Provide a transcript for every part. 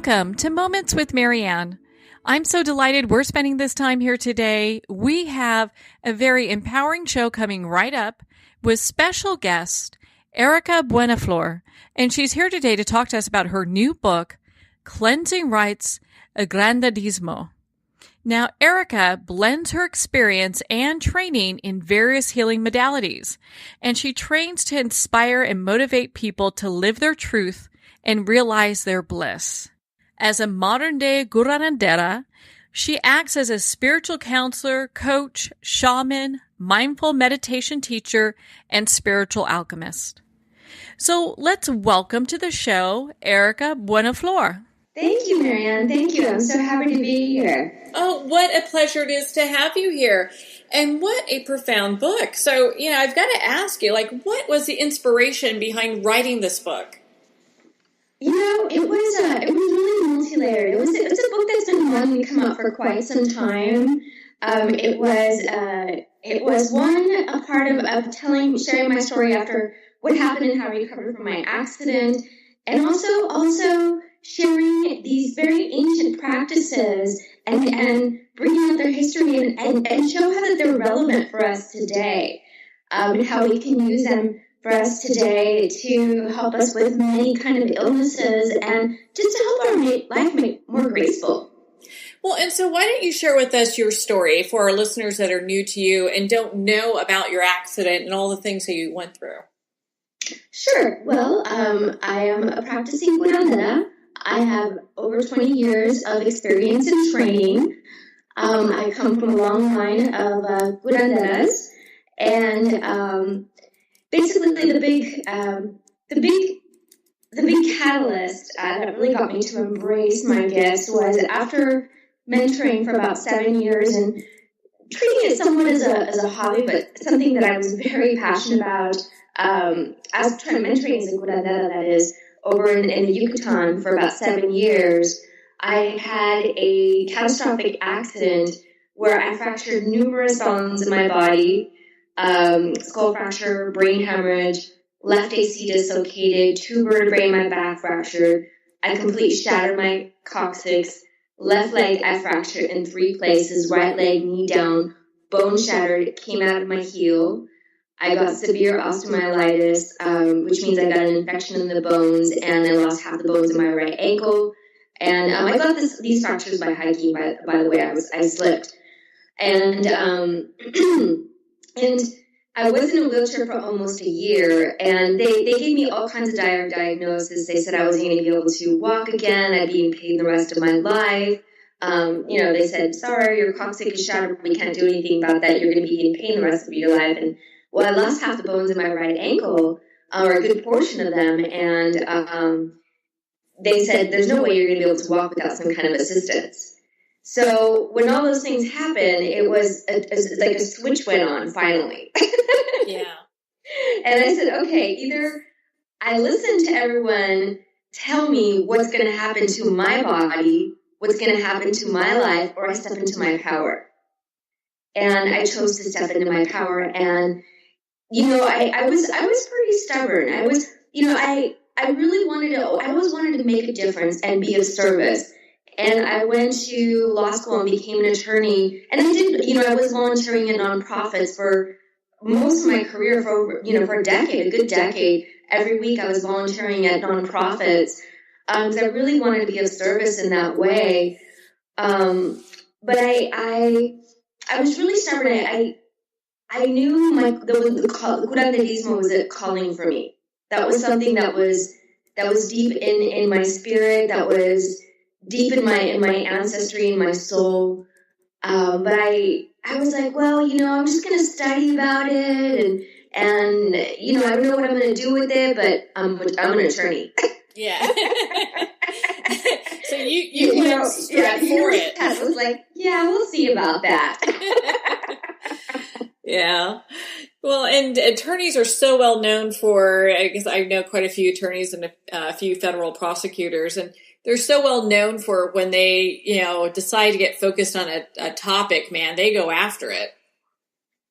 Welcome to Moments with Marianne. I'm so delighted we're spending this time here today. We have a very empowering show coming right up with special guest Erika Buenaflor, and she's here today to talk to us about her new book, Cleansing Rites, Curanderismo. Now, Erika blends her experience and training in various healing modalities, and she trains to inspire and motivate people to live their truth and realize their bliss. As a modern-day curandera, she acts as a spiritual counselor, coach, shaman, mindful meditation teacher, and spiritual alchemist. So let's welcome to the show, Erika Buenaflor. Thank you, Marianne. Thank you. I'm so happy to be here. Oh, what a pleasure it is to have you here. And what a profound book. So, I've got to ask you, what was the inspiration behind writing this book? It was really multi-layered. It was a book that's been wanting to come out for quite some time. It was a part of sharing my story after what happened and how I recovered from my accident, and also sharing these very ancient practices and bringing out their history and show how that they're relevant for us today, and how we can use them for us today to help us with many kind of illnesses and just to help our life more graceful. Well, and so why don't you share with us your story for our listeners that are new to you and don't know about your accident and all the things that you went through? Sure. Well, I am a practicing curandera. I have over 20 years of experience in training. I come from a long line of curanderas, and basically, the big catalyst that really got me to embrace my gifts was after mentoring for about 7 years and treating it somewhat as a hobby, but something that I was very passionate about. As mentoring as a curandera, that is, over in the Yucatan for about 7 years, I had a catastrophic accident where I fractured numerous bones in my body. Skull fracture, brain hemorrhage, left AC dislocated, 2 vertebrae in my back fractured. I completely shattered my coccyx. Left leg I fractured in 3 places. Right leg, knee down, bone shattered, came out of my heel. I got severe osteomyelitis, which means I got an infection in the bones, and I lost half the bones in my right ankle. And I got these fractures by hiking. By the way, I slipped, and and I was in a wheelchair for almost a year, and they gave me all kinds of diagnoses. They said I wasn't going to be able to walk again. I'd be in pain the rest of my life. They said, sorry, your coccyx is shattered. We can't do anything about that. You're going to be in pain the rest of your life. And I lost half the bones in my right ankle, or a good portion of them, and they said, there's no way you're going to be able to walk without some kind of assistance. So when all those things happened, it was like a switch went on finally. Yeah. And I said, okay, either I listen to everyone tell me what's going to happen to my body, what's going to happen to my life, or I step into my power. And I chose to step into my power. And, I was pretty stubborn. I was, I really wanted to make a difference and be of service. And I went to law school and became an attorney. And I did, I was volunteering in nonprofits for most of my career for a decade, a good decade. Every week I was volunteering at nonprofits because I really wanted to be of service in that way. But I was really stubborn. I knew the curanderismo was a calling for me. That was something that was deep in my spirit. That was deep in my ancestry, in my soul. But I was like, well, I'm just going to study about it, and I don't know what I'm going to do with it, but I'm an attorney. Yeah. So you went straight for it. I was like, yeah, we'll see about that. Yeah. Well, and attorneys are so well known for, I guess I know quite a few attorneys and a few federal prosecutors, and they're so well known for when they, decide to get focused on a topic, man, they go after it.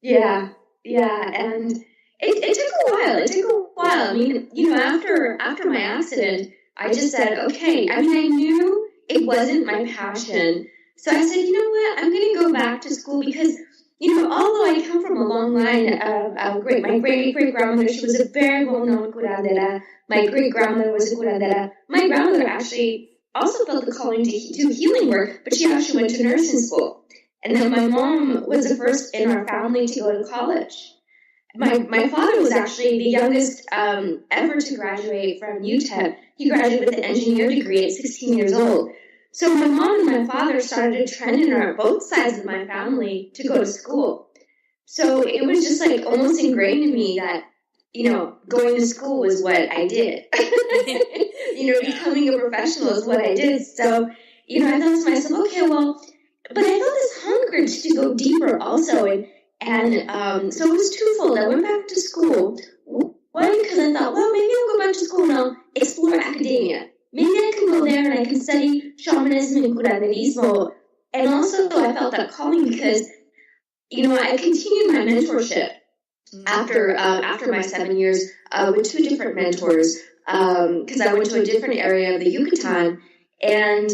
Yeah. And it took a while. I mean, after my accident, I just said, okay. I mean, I knew it wasn't my passion. So I said, you know what, I'm going to go back to school because, although I come from a long line of my great-great-grandmother, she was a very well-known curandera. My great-grandmother was a curandera. My grandmother actually also felt the calling to healing work, but she actually went to nursing school. And then my mom was the first in our family to go to college. My father was actually the youngest ever to graduate from UTEP. He graduated with an engineer degree at 16 years old. So my mom and my father started a trend in both sides of my family to go to school. So it was just like almost ingrained in me that, going to school was what I did. Becoming a professional is what I did. So, I thought to myself, okay, well, but I felt this hunger to go deeper also. And so it was twofold. I went back to school. One, because I thought, well, maybe I'll go back to school and I'll explore academia. Maybe I can go there and I can study shamanism and curanderismo. And also I felt that calling because, I continued my mentorship after my 7 years with two different mentors because I went to a different area of the Yucatan. And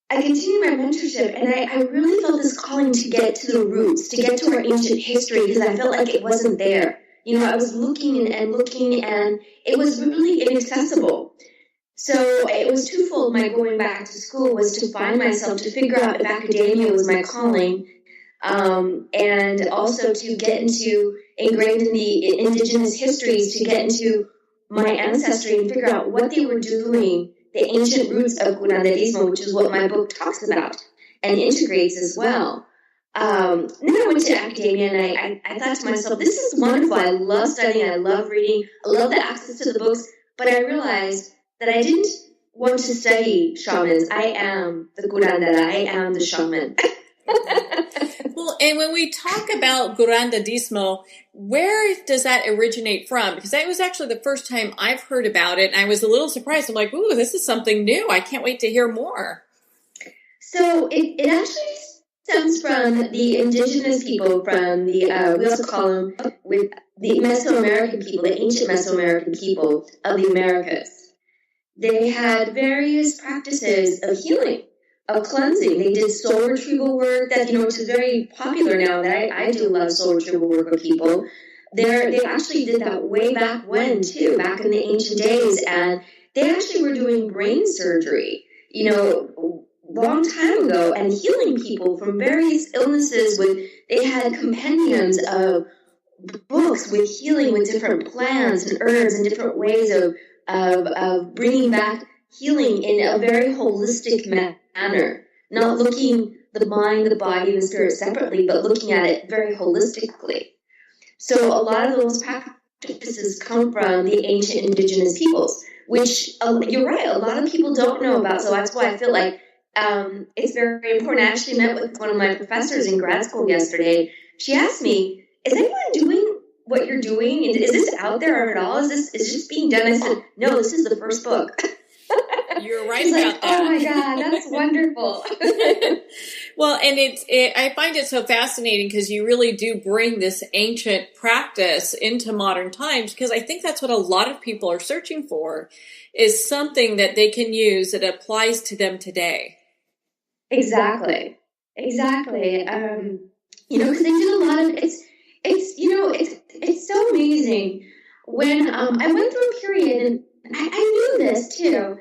I continued my mentorship, and I really felt this calling to get to the roots, to get to our ancient history, because I felt like it wasn't there. I was looking and looking, and it was really inaccessible. So it was twofold. My going back to school was to find myself, to figure out if academia was my calling, and also to get ingrained in the indigenous histories, to get into my ancestry and figure out what they were doing, the ancient roots of curanderismo, which is what my book talks about and integrates as well. Then I went to academia, and I thought to myself, this is wonderful. I love studying. I love reading. I love the access to the books. But I realized that I didn't want to study shamans. I am the curandera. I am the shaman. Well, and when we talk about curanderismo, where does that originate from? Because that was actually the first time I've heard about it, and I was a little surprised. I'm like, ooh, this is something new. I can't wait to hear more. So it actually stems from the indigenous people, from the, we also call them with the Mesoamerican people, the ancient Mesoamerican people of the Americas. They had various practices of healing, of cleansing. They did soul retrieval work that, which is very popular now. That I do love soul retrieval work with people. They actually did that way back when, too, back in the ancient days. And they actually were doing brain surgery, long time ago, and healing people from various illnesses. They had compendiums of books with healing, with different plants and herbs and different ways of bringing back healing in a very holistic manner, not looking the mind, the body, and the spirit separately, but looking at it very holistically. So a lot of those practices come from the ancient indigenous peoples, which you're right, a lot of people don't know about. So that's why I feel like it's very important. I actually met with one of my professors in grad school yesterday. She asked me, is anyone doing what you're doing? Is this out there at all? Is this being done? I said, no, this is the first book. You're right. She's about like, that. Oh my God, that's wonderful. Well, and I find it so fascinating because you really do bring this ancient practice into modern times, because I think that's what a lot of people are searching for, is something that they can use that applies to them today. Exactly. Because they did a lot of it's so amazing. When I went through a period, and I knew this too.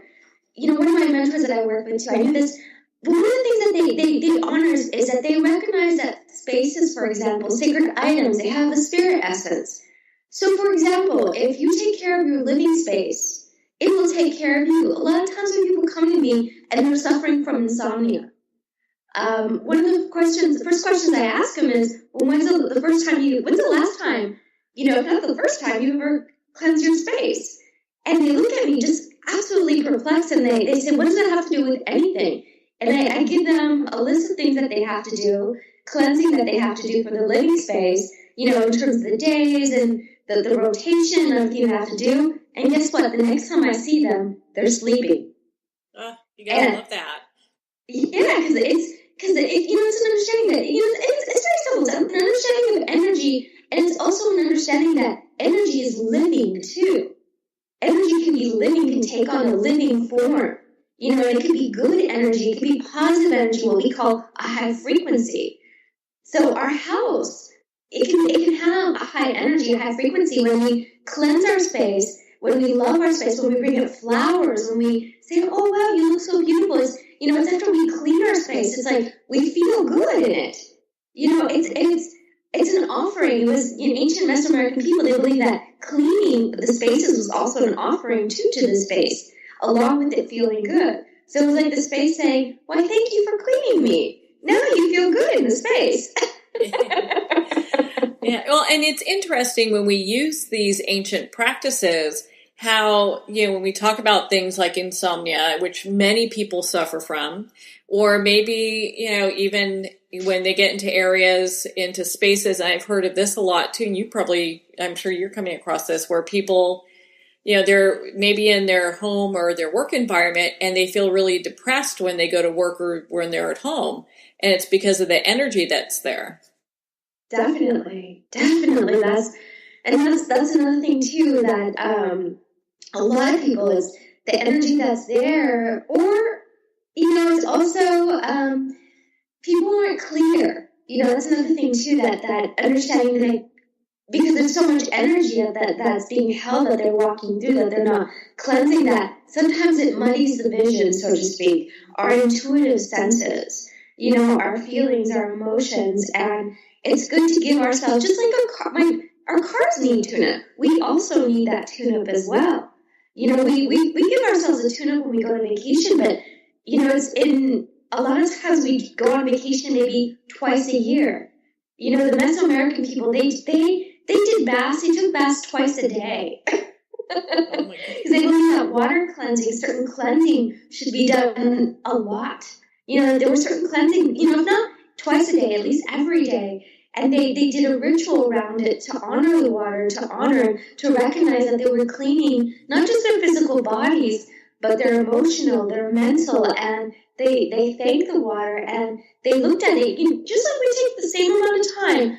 One of my mentors that I work with too, I knew this. But one of the things that they honor is that they recognize that spaces, for example, sacred items, they have a spirit essence. So, for example, if you take care of your living space, it will take care of you. A lot of times when people come to me and they're suffering from insomnia, one of the first questions I ask them is, well, when's the last time, if not the first time, you ever cleansed your space? And they look at me just absolutely perplexed, and they say, what does that have to do with anything? And I give them a list of things that they have to do, cleansing that they have to do for the living space, in terms of the days and the rotation and everything they have to do. And guess what? The next time I see them, they're sleeping. You gotta love that. Yeah, because it's an understanding that, it's very simple. It's an understanding of energy, and it's also an understanding that energy is living too. Energy can be living, can take on a living form. You know, it could be good energy, it could be positive energy, what we call a high frequency. So our house, it can have a high energy, a high frequency when we cleanse our space, when we love our space, when we bring up flowers, when we say, oh wow, you look so beautiful. It's, you know, it's after we clean our space, it's like we feel good in it. You know, it's an offering. It was in ancient Mesoamerican people, they believed that cleaning the spaces was also an offering too to the space, along with it feeling good. So it was like the space saying, why, thank you for cleaning me. Now you feel good in the space. Yeah, well, and it's interesting when we use these ancient practices, how, you know, when we talk about things like insomnia, which many people suffer from, or maybe, you know, even when they get into areas, into spaces, and I've heard of this a lot too, and you probably, I'm sure you're coming across this, where people, you know, they're maybe in their home or their work environment and they feel really depressed when they go to work or when they're at home. And it's because of the energy that's there. Definitely. That's another thing too, that a lot of people is the energy that's there, or, you know, it's also people aren't clear. You know, that's another thing too, that understanding that because there's so much energy that's being held, that they're walking through, that they're not cleansing that. Sometimes it muddies the vision, so to speak, our intuitive senses, you know, our feelings, our emotions, and it's good to give ourselves, just like our cars need tune-up. We also need that tune-up as well. You know, we give ourselves a tune-up when we go on vacation, but, you know, it's in a lot of times we go on vacation maybe twice a year. You know, the Mesoamerican people, they did baths, they took baths twice a day. Because they believe that water cleansing, certain cleansing should be done a lot. You know, there was certain cleansing, you know, if not twice a day, at least every day. And they did a ritual around it to honor the water, to recognize that they were cleaning not just their physical bodies, but their emotional, their mental, and they thanked the water, and they looked at it, you know, just like we take the same amount of time,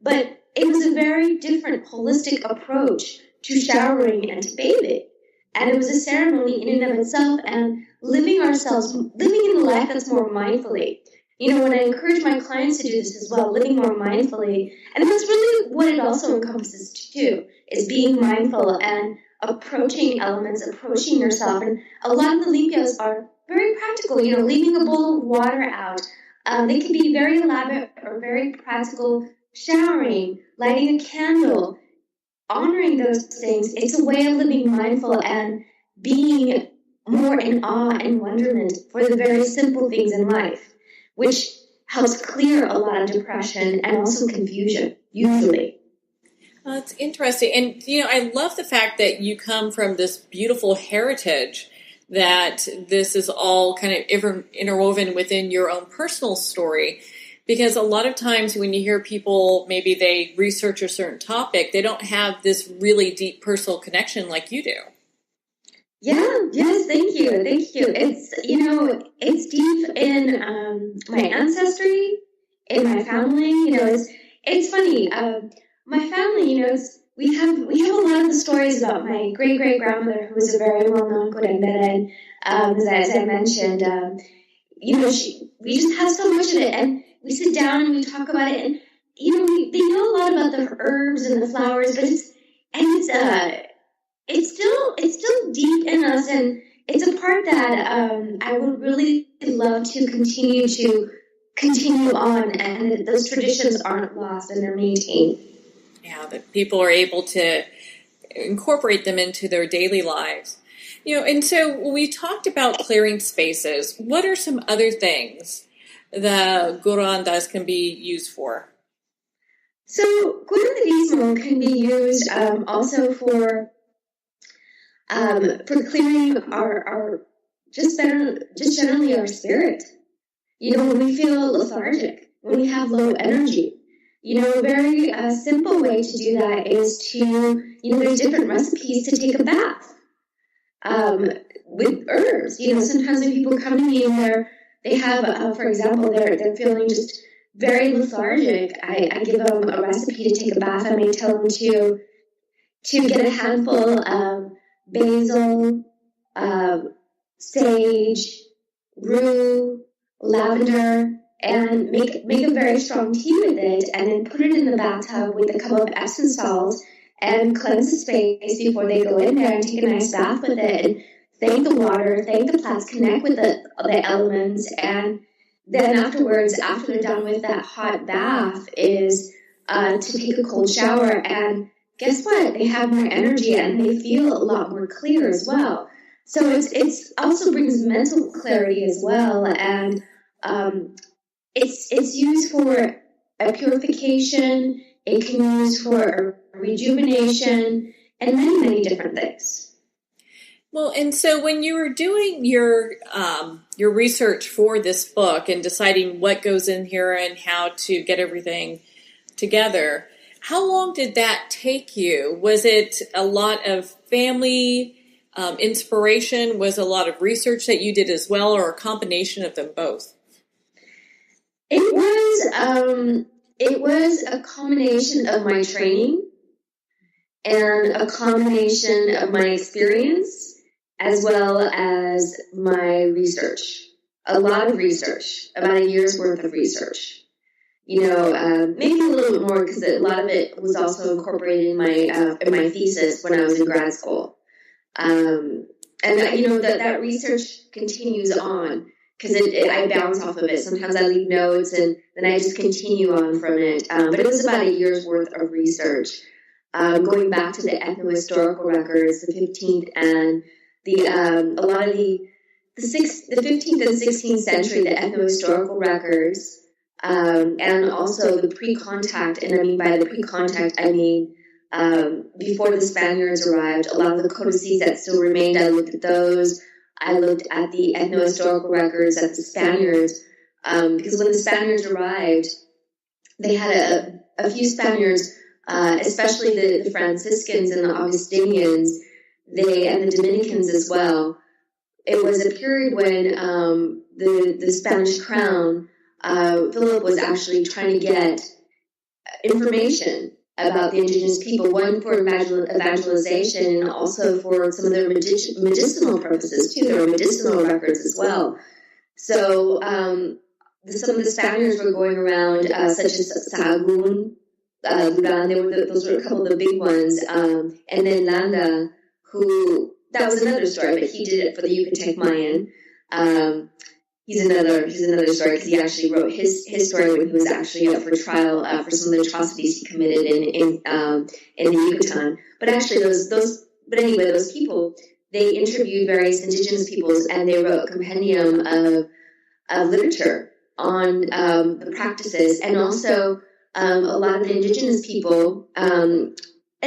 but it was a very different holistic approach to showering and to bathing. And it was a ceremony in and of itself, and living in the life that's more mindfully. You know, when I encourage my clients to do this as well, living more mindfully, and that's really what it also encompasses too, is being mindful and approaching elements, approaching yourself. And a lot of the limpias are very practical, you know, leaving a bowl of water out. They can be very elaborate or very practical, showering, lighting a candle, honoring those things. It's a way of living mindful and being more in awe and wonderment for the very simple things in life, which helps clear a lot of depression and also confusion, usually. That's interesting. And, you know, I love the fact that you come from this beautiful heritage, that this is all kind of interwoven within your own personal story. Because a lot of times when you hear people, maybe they research a certain topic, they don't have this really deep personal connection like you do. Yeah, yes, thank you. It's, you know, it's deep in my ancestry, in my family. You know, it's funny. My family, you know, we have a lot of the stories about my great-great-grandmother, who was a very well-known curandera, and as I mentioned, you know, we just have so much of it, and we sit down and we talk about it, and, you know, they know a lot about the herbs and the flowers, but it's still deep in us, and it's a part that I would really love to continue on, and that those traditions aren't lost and they're maintained. Yeah, that people are able to incorporate them into their daily lives. You know, and so when we talked about clearing spaces, what are some other things the curandas can be used for? So curanderismo can be used also for clearing our just generally our spirit. You know, when we feel lethargic, when we have low energy. You know, a very simple way to do that is to, you know, there's different recipes to take a bath with herbs. You know, sometimes when people come to me and they have, for example, they're feeling just very lethargic, I give them a recipe to take a bath. I may tell them to get a handful of basil, sage, rue, lavender, and make a very strong tea with it, and then put it in the bathtub with a cup of Epsom salt and cleanse the space before they go in there and take a nice bath with it. And thank the water, thank the plants, connect with the elements, and then afterwards, after they're done with that hot bath, is to take a cold shower. And guess what? They have more energy and they feel a lot more clear as well. So it's also brings mental clarity as well, and it's used for a purification. It can be used for a rejuvenation and many different things. Well, and so when you were doing your research for this book and deciding what goes in here and how to get everything together, how long did that take you? Was it a lot of family inspiration? Was a lot of research that you did as well, or a combination of them both? It was a combination of my training and a combination of my experience, as well as my research. A lot of research, about a year's worth of research. Maybe a little bit more, because a lot of it was also incorporated in my thesis when I was in grad school. That research continues on, because I bounce off of it. Sometimes I leave notes and then I just continue on from it. But it was about a year's worth of research, going back to the ethnohistorical records, the 15th and a lot of the 15th and 16th century, the ethnohistorical records, and also the pre-contact. And I mean by the pre-contact, I mean before the Spaniards arrived, a lot of the codices that still remained, I looked at those. I looked at the ethnohistorical records of the Spaniards, because when the Spaniards arrived, they had a few Spaniards, especially the Franciscans and the Augustinians, and the Dominicans as well. It was a period when the Spanish crown, Philip was actually trying to get information about the indigenous people, one for evangelization and also for some of their medicinal purposes too. There were medicinal records as well. So some of the Spaniards were going around, such as Sahagún, those were a couple of the big ones, and then Landa, that was another story, but he did it for the Yucatec Mayan. He's another story, because he actually wrote his story when he was actually up for trial for some of the atrocities he committed in the Yucatan. But actually, those people, they interviewed various indigenous peoples, and they wrote a compendium of literature on the practices, and also a lot of the indigenous people, and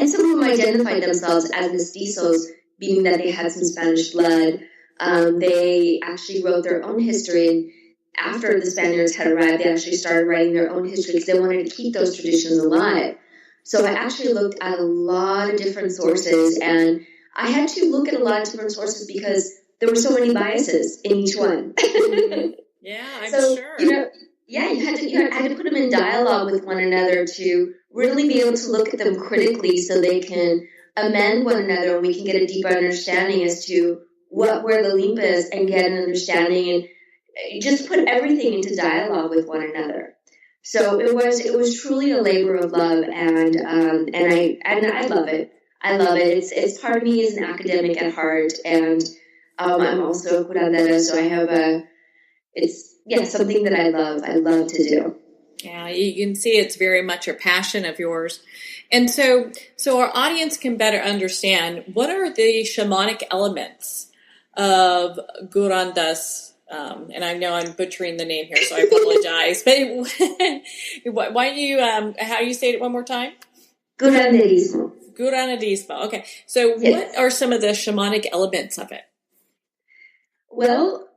some of them identified themselves as mestizos, meaning that they had some Spanish blood. They actually wrote their own history, and after the Spaniards had arrived, they actually started writing their own history because they wanted to keep those traditions alive. So I actually looked at a lot of different sources, and I had to look at a lot of different sources because there were so many biases in each one. Yeah, I'm sure. You had to put them in dialogue with one another to really be able to look at them critically, so they can amend one another, and we can get a deeper understanding as to what were the limpas, and get an understanding, and just put everything into dialogue with one another. So it was truly a labor of love, and I love it. I love it. It's part of me as an academic at heart, and I'm also a curandera, so I have something that I love. I love to do. Yeah, you can see it's very much a passion of yours. And so our audience can better understand, what are the shamanic elements of curandas? And I know I'm butchering the name here, so I apologize. But why do you, how do you say it one more time? Curanderismo. Curanderismo. Okay. So yes. What are some of the shamanic elements of it? Well,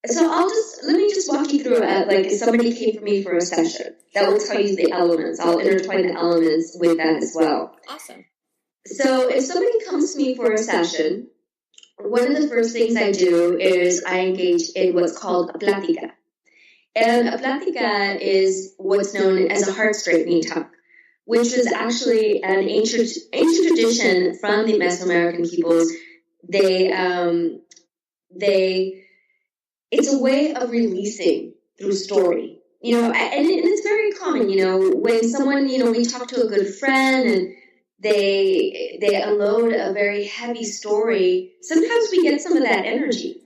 let me just walk you through it. Like, if somebody came for me for a session, that will tell you the elements. I'll intertwine the elements with that as well. Awesome. So if somebody comes to me for a session, one of the first things I do is I engage in what's called a plática. And a plática is what's known as a heart straightening talk, which is actually an ancient tradition from the Mesoamerican peoples it's a way of releasing through story. And it's very common, when someone, we talk to a good friend and they unload a very heavy story. Sometimes we get some of that energy,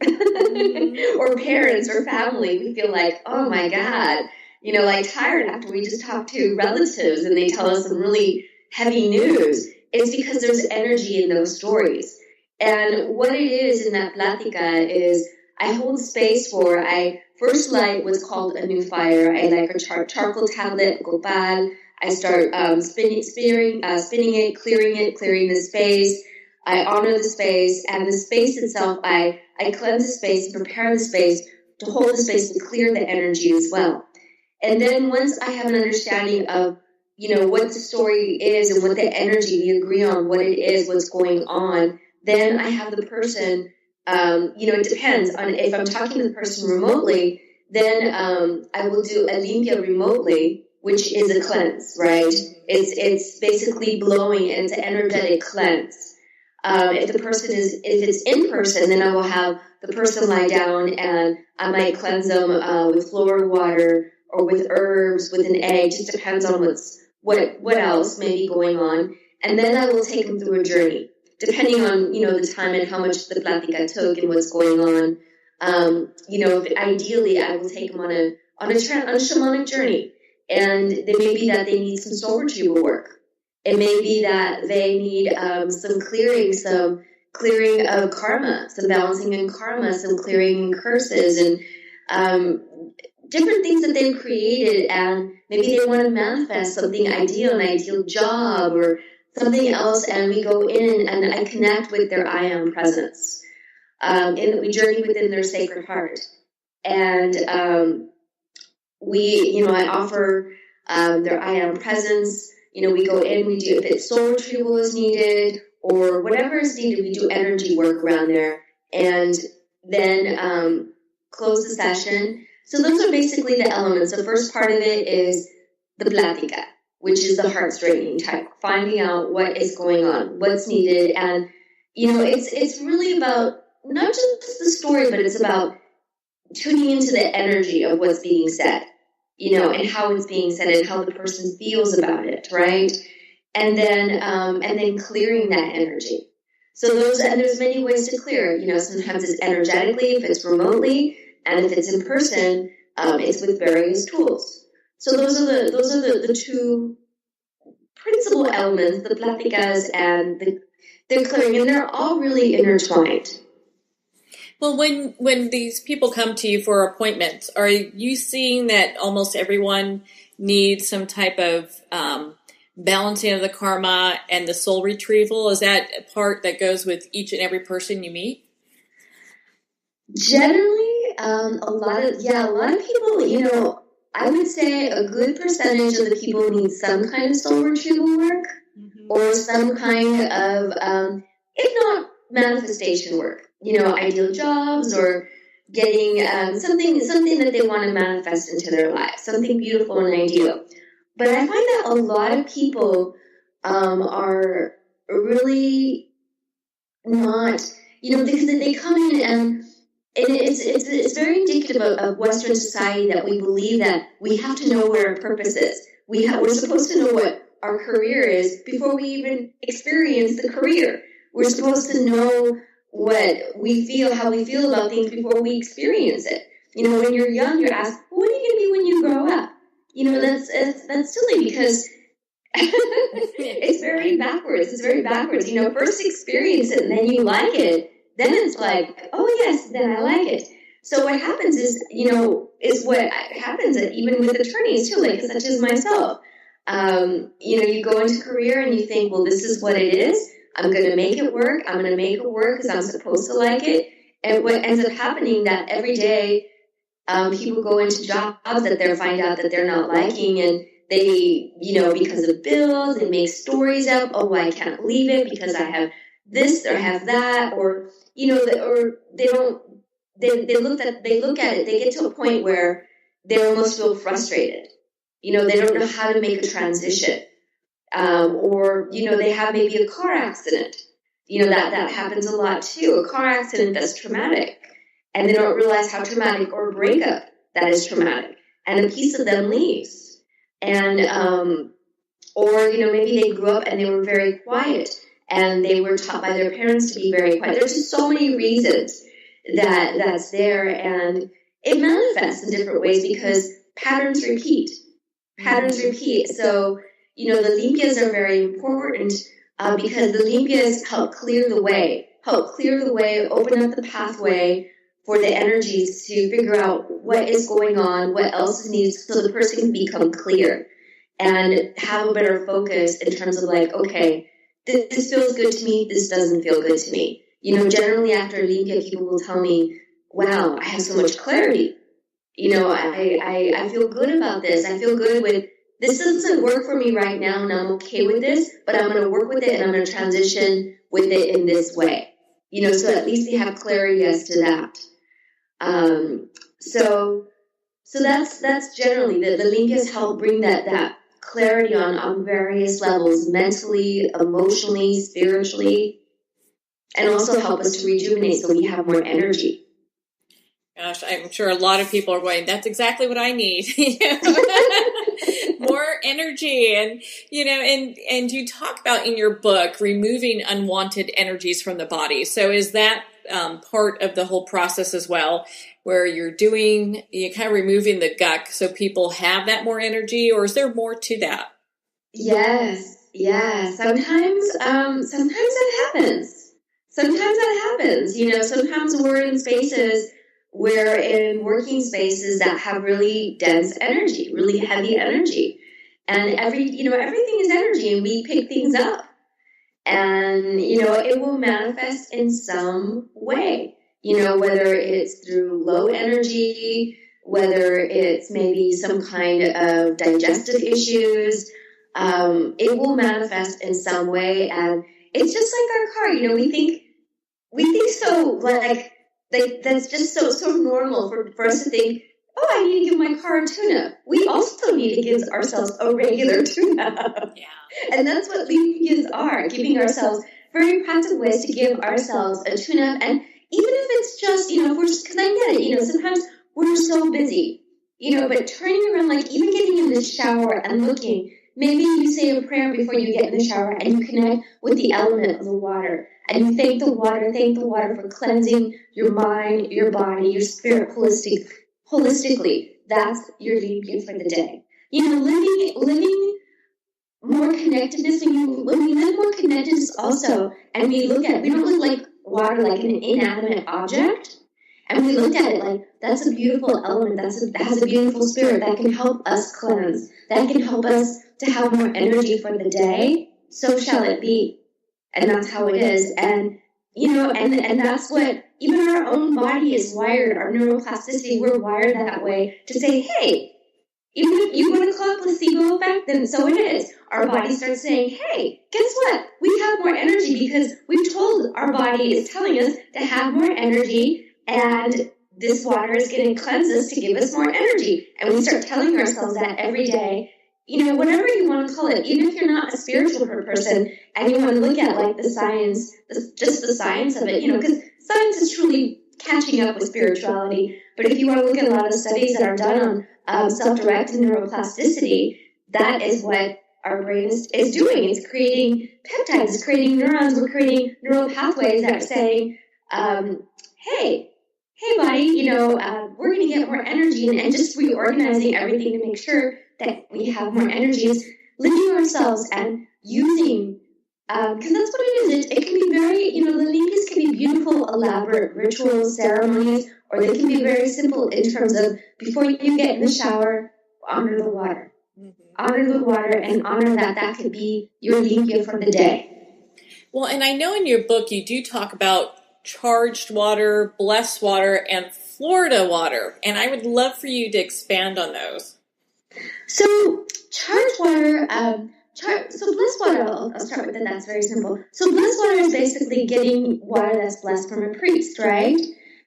or parents or family. We feel like, oh my God, like tired after we just talk to relatives and they tell us some really heavy news. It's because there's energy in those stories. And what it is in that plática is I hold space I first light what's called a new fire. I like a charcoal tablet, copal. I start spinning it, clearing the space. I honor the space, and the space itself, I cleanse the space, prepare the space to hold the space, to clear the energy as well. And then once I have an understanding of, what the story is and what the energy, we agree on what it is, what's going on, then I have the person, it depends on if I'm talking to the person remotely, then I will do a limpia remotely, which is a cleanse, right? It's basically blowing, it's an energetic cleanse. If it's in person, then I will have the person lie down and I might cleanse them with floor water or with herbs, with an egg. Just depends on what else may be going on. And then I will take them through a journey, depending on, the time and how much the plática took and what's going on. Ideally, I will take them on a shamanic journey. And it may be that they need some soul retrieval work. It may be that they need some clearing of karma, some balancing in karma, some clearing in curses, and different things that they've created. And maybe they want to manifest something ideal, an ideal job, or something else. And we go in and I connect with their I am presence. And we journey within their sacred heart. And I offer their I am presence. We go in, we do, if it's soul retrieval is needed or whatever is needed, we do energy work around there and then close the session. So those are basically the elements. The first part of it is the plática, which is the heart straightening type, finding out what is going on, what's needed. And, it's really about not just the story, but it's about tuning into the energy of what's being said. And how it's being said and how the person feels about it, right? And then clearing that energy. So there's many ways to clear it. Sometimes it's energetically, if it's remotely, and if it's in person, it's with various tools. So those are the two principal elements, the pláticas and the clearing, and they're all really intertwined. Well, when these people come to you for appointments, are you seeing that almost everyone needs some type of balancing of the karma and the soul retrieval? Is that a part that goes with each and every person you meet? Generally, a lot of people, I would say a good percentage of the people need some kind of soul retrieval work or some kind of, if not manifestation work. Ideal jobs or getting something that they want to manifest into their life, something beautiful and ideal. But I find that a lot of people are really not, because they come in and it's very indicative of Western society that we believe that we have to know where our purpose is. We're supposed to know what our career is before we even experience the career. We're supposed to know how we feel about things before we experience it. When you're young, you're asked, well, what are you going to be when you grow up? That's silly because it's very backwards. It's very backwards. First experience it and then you like it. Then it's like, oh yes, then I like it. So what happens is, is what happens even with attorneys too, like such as myself. You go into career and you think, well, this is what it is. I'm going to make it work. I'm going to make it work because I'm supposed to like it. And what ends up happening that every day people go into jobs that they find out that they're not liking, and they, because of bills, they make stories up. Oh, I can't leave it because I have this or have that, or or they don't. They look at it. They get to a point where they almost feel frustrated. They don't know how to make a transition. Or they have maybe a car accident. That happens a lot too. A car accident that's traumatic, and they don't realize how traumatic, or a breakup that is traumatic, and a piece of them leaves. And, or, maybe they grew up and they were very quiet, and they were taught by their parents to be very quiet. There's just so many reasons that's there, and it manifests in different ways because patterns repeat. So, the limpias are very important because the limpias help clear the way, open up the pathway for the energies to figure out what is going on, what else is needed, so the person can become clear and have a better focus in terms of like, okay, this feels good to me, this doesn't feel good to me. Generally after limpia, people will tell me, wow, I have so much clarity. I feel good about this. I feel good with this. Doesn't work for me right now, and I'm okay with this, but I'm going to work with it, and I'm going to transition with it in this way. So at least they have clarity as to that. So that's generally the limpias help bring that clarity on various levels, mentally, emotionally, spiritually, and also help us to rejuvenate so we have more energy. Gosh, I'm sure a lot of people are going, that's exactly what I need. More energy. And, and you talk about in your book, removing unwanted energies from the body. So is that part of the whole process as well, where you're kind of removing the gunk so people have that more energy, or is there more to that? Yes. Sometimes that happens. Sometimes we're in spaces, we're in working spaces that have really dense energy, really heavy energy. And everything is energy, and we pick things up. And, it will manifest in some way, whether it's through low energy, whether it's maybe some kind of digestive issues. It will manifest in some way. And it's just like our car, we think so, like that's just so normal for us to think, oh, I need to give my car a tune-up. We also need to give ourselves a regular tune-up. Yeah. And that's what limpias are, giving ourselves very practical ways to give ourselves a tune-up. And even if it's just, because I get it, sometimes we're so busy, but turning around, like even getting in the shower and looking, maybe you say a prayer before you get in the shower and you connect with the element of the water. And you thank the water for cleansing your mind, your body, your spirit holistically. That's your limpia for the day. Living more connectedness, when we live more connectedness also, and we don't look like water like an inanimate object, and we look at it like that's a beautiful element, that has a beautiful spirit that can help us cleanse, that can help us to have more energy for the day, so shall it be. And that's how it is. And, and that's what, even our own body is wired, our neuroplasticity, we're wired that way to say, hey, even if you want to call it placebo effect, then so it is. Our body starts saying, hey, guess what? We have more energy because we've told our body is telling us to have more energy, and this water is going to cleanse us to give us more energy. And we start telling ourselves that every day. Whatever you want to call it, even if you're not a spiritual person and you want to look at like the science, just the science of it, because science is truly catching up with spirituality. But if you want to look at a lot of the studies that are done on self-directed neuroplasticity, that is what our brain is doing. It's creating peptides, it's creating neurons, we're creating neural pathways that are saying, hey buddy, we're going to get more energy, and just reorganizing everything to make sure that we have more energies, living ourselves and using, because that's what it is. It can be very, the limpias can be beautiful, elaborate rituals, ceremonies, or they can be very simple in terms of before you get in the shower, honor the water. Mm-hmm. Honor the water and honor that could be your limpia for the day. Well, and I know in your book you do talk about charged water, blessed water, and Florida water, and I would love for you to expand on those. So charged water, so blessed water, I'll start with it, that's very simple. So blessed water is basically getting water that's blessed from a priest, right?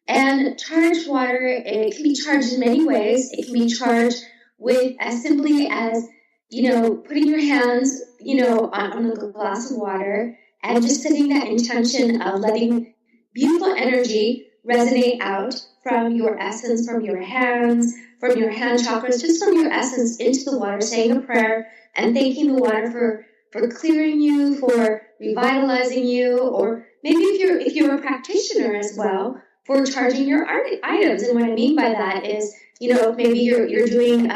And charged water, it can be charged in many ways. It can be charged with as simply as, putting your hands, on a glass of water and just setting that intention of letting beautiful energy resonate out from your essence, from your hands, from your hand chakras, just from your essence into the water, saying a prayer and thanking the water for clearing you, for revitalizing you, or maybe if you're a practitioner as well, for charging your items. And what I mean by that is, maybe you're doing,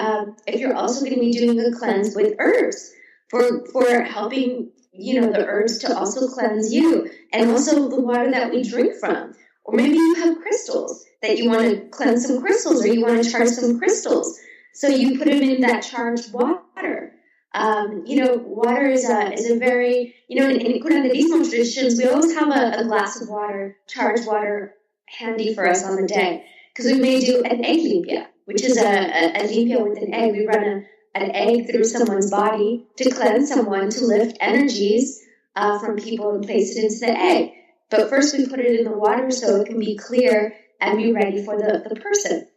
if you're also going to be doing a cleanse with herbs for helping, the herbs to also cleanse you, and also the water that we drink from. Or maybe you have crystals that you want to cleanse some crystals, or you want to charge some crystals. So you put them in that charged water. Water is a very, in Curanderismo traditions, we always have a glass of water, charged water, handy for us on the day. Because we may do an egg limpia, which is a limpia with an egg. We run an egg through someone's body to cleanse someone, to lift energies from people and place it into the egg. But first we put it in the water so it can be clear and be ready for the person.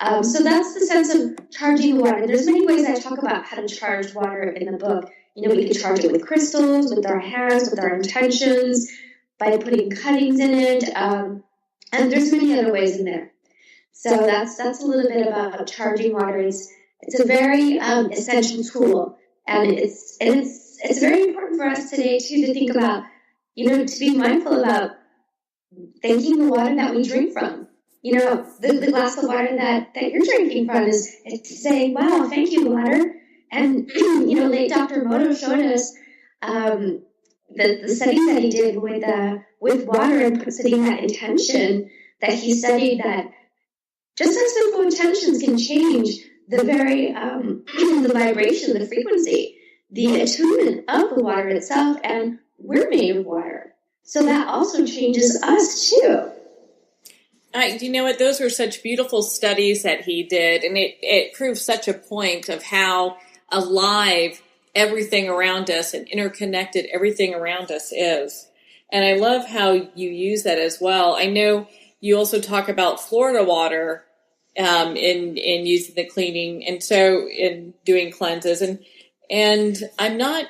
So that's the sense of charging the water. There's many ways I talk about how to charge water in the book. We can charge it with crystals, with our hands, with our intentions, by putting cuttings in it, and there's many other ways in there. So that's a little bit about charging water. It's a very essential tool, and it's very important for us today too to think about, to be mindful about thanking the water that we drink from. The glass of water that you're drinking from is to say, wow, thank you, water. And, late Dr. Moto showed us the studies that he did with water, and setting that intention, that he studied that just our simple intentions can change the very, the vibration, the frequency, the attunement of the water itself, and we're made of water. So that also changes us too. You know what? Those were such beautiful studies that he did, and it proves such a point of how alive everything around us and interconnected everything around us is. And I love how you use that as well. I know you also talk about Florida water in using the cleaning, and so in doing cleanses. And I'm not.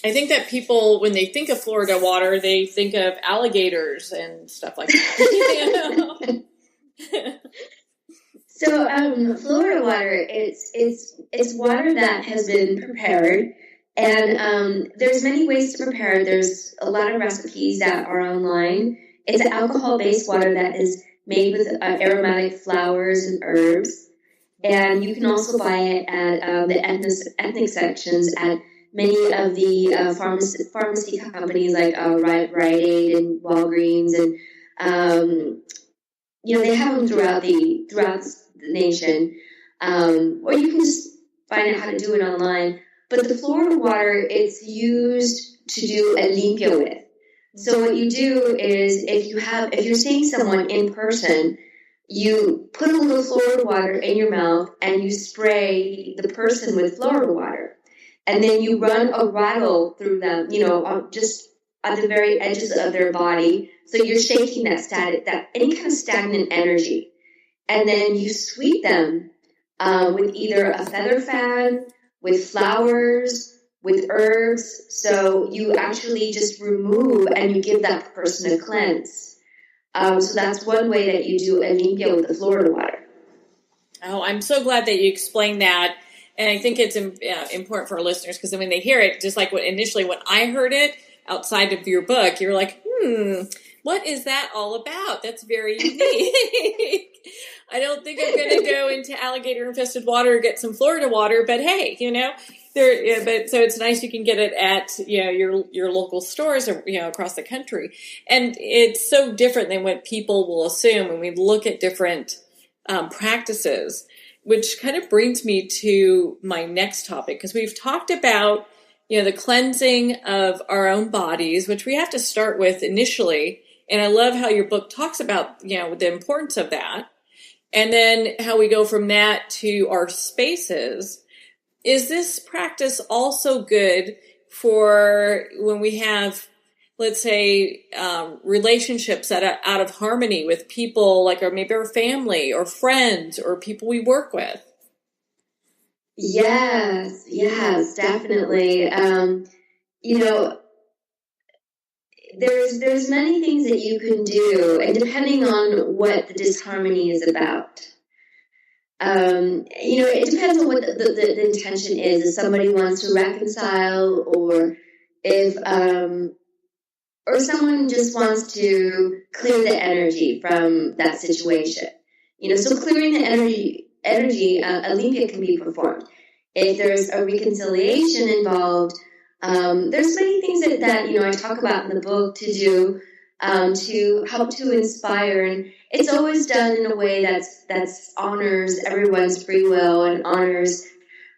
I think that people, when they think of Florida water, they think of alligators and stuff like that. So Florida water, it's water that has been prepared, and there's many ways to prepare it. There's a lot of recipes that are online. It's an alcohol-based water that is made with aromatic flowers and herbs, and you can also buy it at the ethnic sections at many of the pharmacy companies like Rite Aid and Walgreens, and they have them throughout the nation, or you can just find out how to do it online. But the Florida water, it's used to do a limpia with. So what you do is, if you're seeing someone in person, you put a little Florida water in your mouth and you spray the person with Florida water. And then you run a rattle through them, just at the very edges of their body. So you're shaking that any kind of stagnant energy. And then you sweep them with either a feather fan, with flowers, with herbs. So you actually just remove and you give that person a cleanse. So that's one way that you do a limpia with the Florida water. Oh, I'm so glad that you explained that. And I think it's important for our listeners, because when they hear it, just like initially when I heard it outside of your book, you're like, what is that all about? That's very unique. I don't think I'm going to go into alligator-infested water or get some Florida water, but hey, but so it's nice you can get it at your local stores across the country, and it's so different than what people will assume when we look at different practices. Which kind of brings me to my next topic, because we've talked about, the cleansing of our own bodies, which we have to start with initially. And I love how your book talks about, the importance of that. And then how we go from that to our spaces. Is this practice also good for when we have, let's say, relationships that are out of harmony with people, or maybe our family or friends or people we work with? Yes, definitely. there's many things that you can do, and depending on what the disharmony is about. It depends on what the intention is. If somebody wants to reconcile, or if or someone just wants to clear the energy from that situation. So clearing the energy, a limpia can be performed. If there's a reconciliation involved, there's many things that I talk about in the book to do to help to inspire, and it's always done in a way that's honors everyone's free will and honors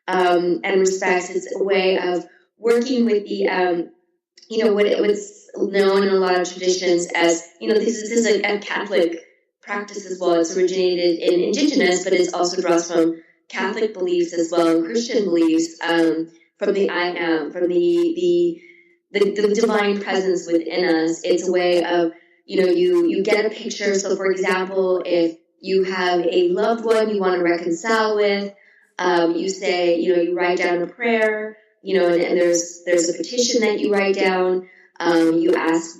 and respects. It's a way of working with the what's known in a lot of traditions as this is a Catholic practice as well. It's originated in indigenous, but it also draws from Catholic beliefs as well, and Christian beliefs, from the I am, from the divine presence within us. It's a way of, you get a picture. So for example, if you have a loved one you want to reconcile with, you say, you write down a prayer, and there's a petition that you write down. You ask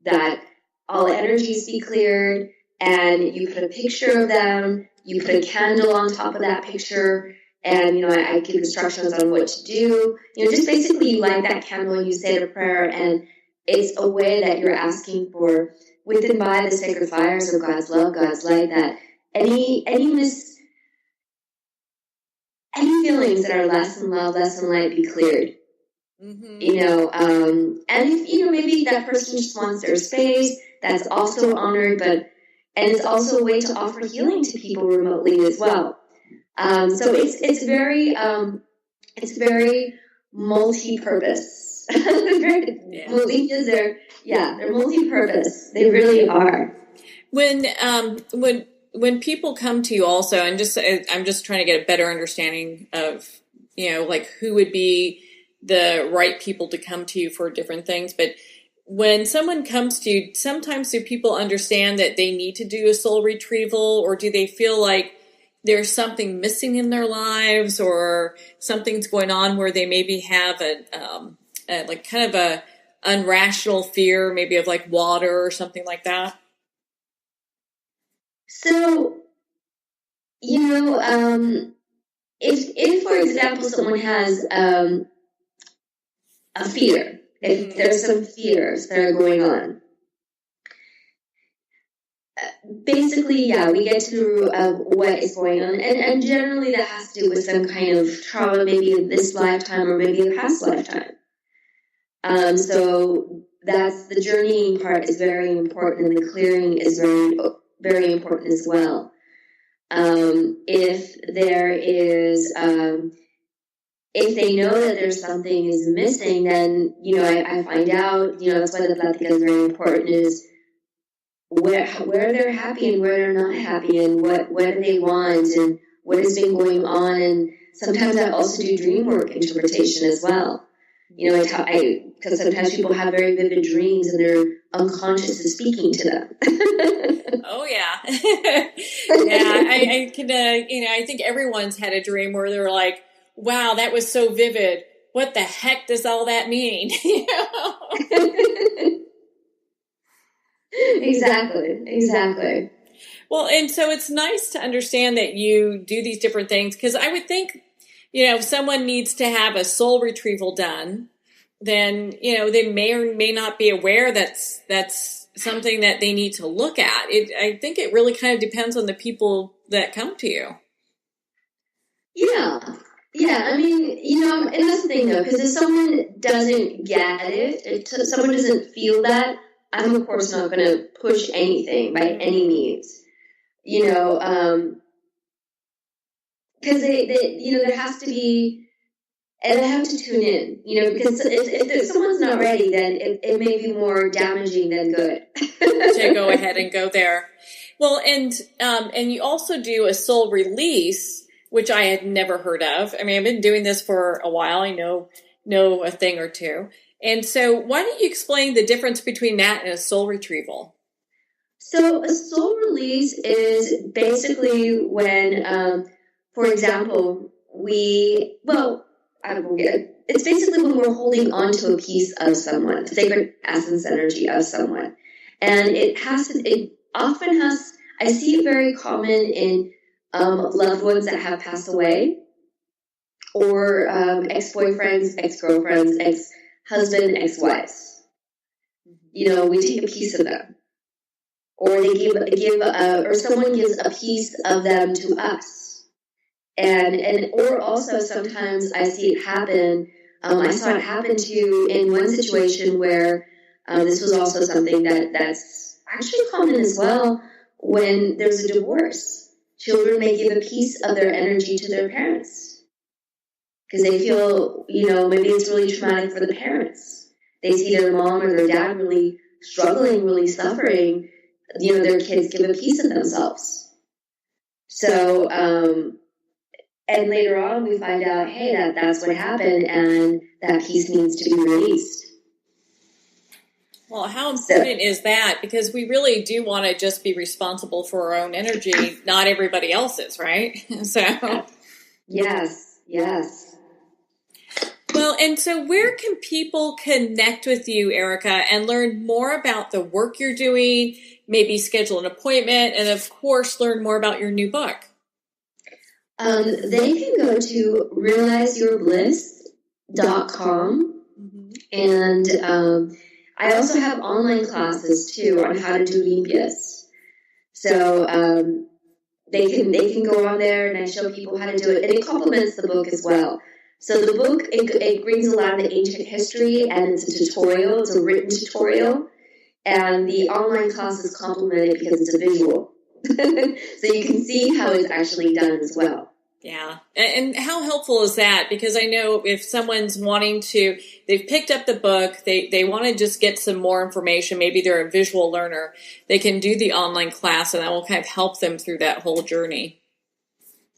that all energies be cleared, and you put a picture of them. You put a candle on top of that picture, and, I give instructions on what to do. Just basically you light that candle and you say the prayer, and it's a way that you're asking for, with and by the sacred fires of God's love, God's light, that any feelings that are less than love, less than light be cleared. Mm-hmm. And if, maybe that person just wants their space, that's also honored, and it's also a way to offer healing to people remotely as well. So it's very multi-purpose. Malikas they're multi-purpose. They really are. When people come to you also, and I'm just trying to get a better understanding of, like who would be the right people to come to you for different things. But when someone comes to you, sometimes do people understand that they need to do a soul retrieval, or do they feel like there's something missing in their lives, or something's going on where they maybe have a kind of a unrational fear, maybe of like water or something like that? So, if for example someone has a fear, if there's some fears that are going on, basically, we get to what is going on, and generally that has to do with some kind of trauma, maybe in this lifetime or maybe a past lifetime. So that's the journeying part is very important, and the clearing is very, very important as well. If there is, if they know that there's something is missing, then I find out. That's why the plática is very important. Is where they're happy and where they're not happy, and what do they want, and what has been going on. And sometimes I also do dream work interpretation as well. Because sometimes people have very vivid dreams and their unconscious is speaking to them. Oh yeah. I can, I think everyone's had a dream where they're like, wow, that was so vivid. What the heck does all that mean? Exactly. Well, and so it's nice to understand that you do these different things, because I would think, if someone needs to have a soul retrieval done, then, they may or may not be aware that's something that they need to look at. I think it really kind of depends on the people that come to you. Yeah. I mean, and that's the thing though, because if someone doesn't get it, if someone doesn't feel that, I'm of course not going to push anything by any means, because there has to be, and they have to tune in, because if someone's not ready, then it may be more damaging than good. To go ahead and go there. Well, and you also do a soul release, which I had never heard of. I mean, I've been doing this for a while. I know a thing or two. And so why don't you explain the difference between that and a soul retrieval? So a soul release is basically when, for example, it's basically when we're holding on to a piece of someone, the sacred essence energy of someone. And it often has, I see it very common in loved ones that have passed away, or ex-boyfriends, ex-girlfriends, ex-husband, ex-wives. You know, we take a piece of them, or they or someone gives a piece of them to us, or also sometimes I see it happen. I saw it happen too in one situation where this was also something that's actually common as well. When there's a divorce, children may give a piece of their energy to their parents because they feel, maybe it's really traumatic for the parents. They see their mom or their dad really struggling, really suffering. Their kids give a piece of themselves. So, and later on we find out, hey, that's what happened, and that piece needs to be released. Well, how important is that? Because we really do want to just be responsible for our own energy, not everybody else's, right? So, yes. Well, and so where can people connect with you, Erika, and learn more about the work you're doing, maybe schedule an appointment, and of course, learn more about your new book? They can go to realizeyourbliss.com, and I also have online classes too on how to do limpias. So they can go on there, and I show people how to do it, and it complements the book as well. So the book, it brings a lot of the ancient history, and it's a tutorial. It's a written tutorial, and the online classes complement it because it's a visual. So you can see how it's actually done as well. Yeah. And how helpful is that? Because I know if someone's they've picked up the book, they want to just get some more information, maybe they're a visual learner, they can do the online class, and that will kind of help them through that whole journey.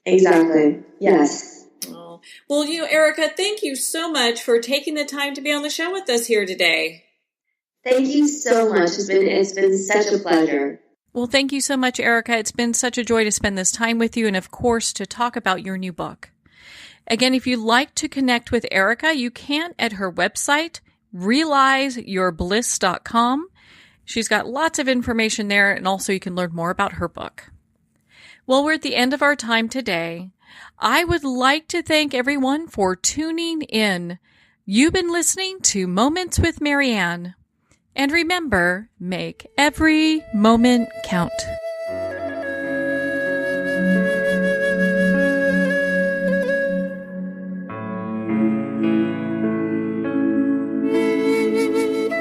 Exactly. Yes. Oh. Well, Erika, thank you so much for taking the time to be on the show with us here today. Thank you so much. It's been such a pleasure. Well, thank you so much, Erika. It's been such a joy to spend this time with you, and of course, to talk about your new book. Again, if you'd like to connect with Erika, you can at her website, realizeyourbliss.com. She's got lots of information there, and also you can learn more about her book. Well, we're at the end of our time today. I would like to thank everyone for tuning in. You've been listening to Moments with Marianne. And remember, make every moment count.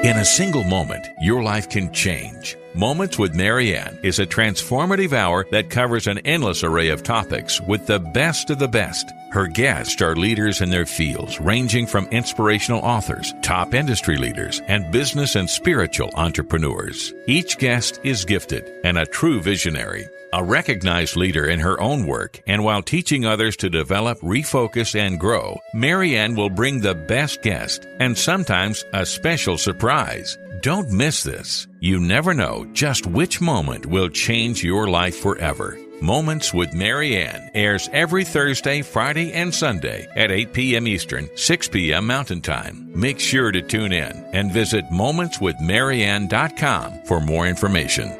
In a single moment, your life can change. Moments with Marianne is a transformative hour that covers an endless array of topics with the best of the best. Her guests are leaders in their fields, ranging from inspirational authors, top industry leaders, and business and spiritual entrepreneurs. Each guest is gifted and a true visionary, a recognized leader in her own work, and while teaching others to develop, refocus, and grow, Marianne will bring the best guest and sometimes a special surprise. Don't miss this. You never know just which moment will change your life forever. Moments with Marianne airs every Thursday, Friday, and Sunday at 8 p.m. Eastern, 6 p.m. Mountain Time. Make sure to tune in and visit momentswithmarianne.com for more information.